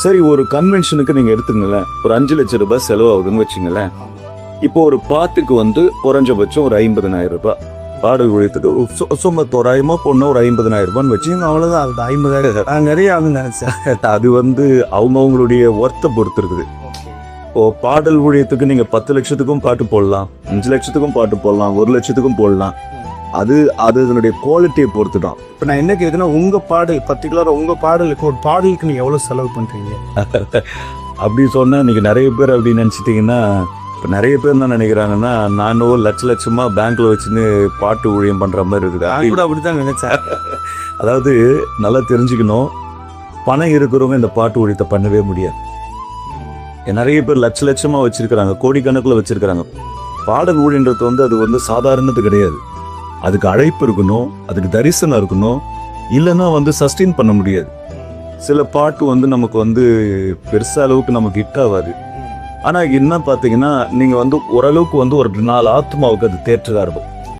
சரி, ஒரு கன்வென்ஷனுக்கு நீங்க எடுத்துங்களேன், ஒரு 5 லட்சம் ரூபாய் செலவாகுதுன்னு வச்சுங்களேன். இப்போ ஒரு பாட்டுக்கு வந்து குறைஞ்சபட்சம் ஒரு 50,000 ரூபாய் பாடல் ஊழியத்துக்கு சும்மா தோராயமா பொண்ணு ஒரு 50,000 ரூபான்னு வச்சு அவ்வளோதான். அது 50,000 நான் நிறைய ஆகுன்னு நினைச்சேன். அது வந்து அவங்கவுங்களுடைய ஒர்த்தை பொறுத்து இருக்குது. இப்போ பாடல் ஊழியத்துக்கு நீங்க 10 லட்சத்துக்கும் பாட்டு போடலாம், 5 லட்சத்துக்கும் பாட்டு போடலாம், 1 லட்சத்துக்கும் போடலாம். அது அதனுடைய குவாலிட்டியை பொறுத்து தான். இப்போ நான் என்ன கேட்குறேன்னா, உங்கள் பாடல் பர்டிகுலராக உங்கள் பாடலுக்கு ஒரு பாடலுக்கு நீங்கள் எவ்வளோ செலவு பண்ணுறீங்க? அப்படி சொன்னால் இன்றைக்கி நிறைய பேர் அப்படி நினச்சிட்டிங்கன்னா, இப்போ நிறைய பேர் என்ன நினைக்கிறாங்கன்னா, நானும் லட்சமாக பேங்க்கில் வச்சுன்னு பாட்டு ஊழியம் பண்ணுற மாதிரி இருக்குது. நான் கூட அப்படி தான் நினச்சேன். அதாவது நல்லா தெரிஞ்சுக்கணும், பணம் இருக்கிறவங்க இந்த பாட்டு ஊழியத்தை பண்ணவே முடியாது. நிறைய பேர் லட்சமாக வச்சுருக்கிறாங்க, கோடிக்கணக்கில் வச்சுருக்கிறாங்க. பாடல் ஊழியன்றது வந்து அது வந்து சாதாரணது கிடையாது. அதுக்கு அழைப்பு இருக்கணும், அதுக்கு தரிசனம் இருக்கணும், இல்லைன்னா வந்து சஸ்டெயின் பண்ண முடியாது. சில பாட்டு வந்து நமக்கு வந்து பெருசா அளவுக்கு நமக்கு ஹிட் ஆகாது. ஆனால் என்ன பார்த்தீங்கன்னா, நீங்கள் வந்து ஓரளவுக்கு வந்து ஒரு 4 ஆத்மாவுக்கு அது தேற்றதாக இருக்கும்.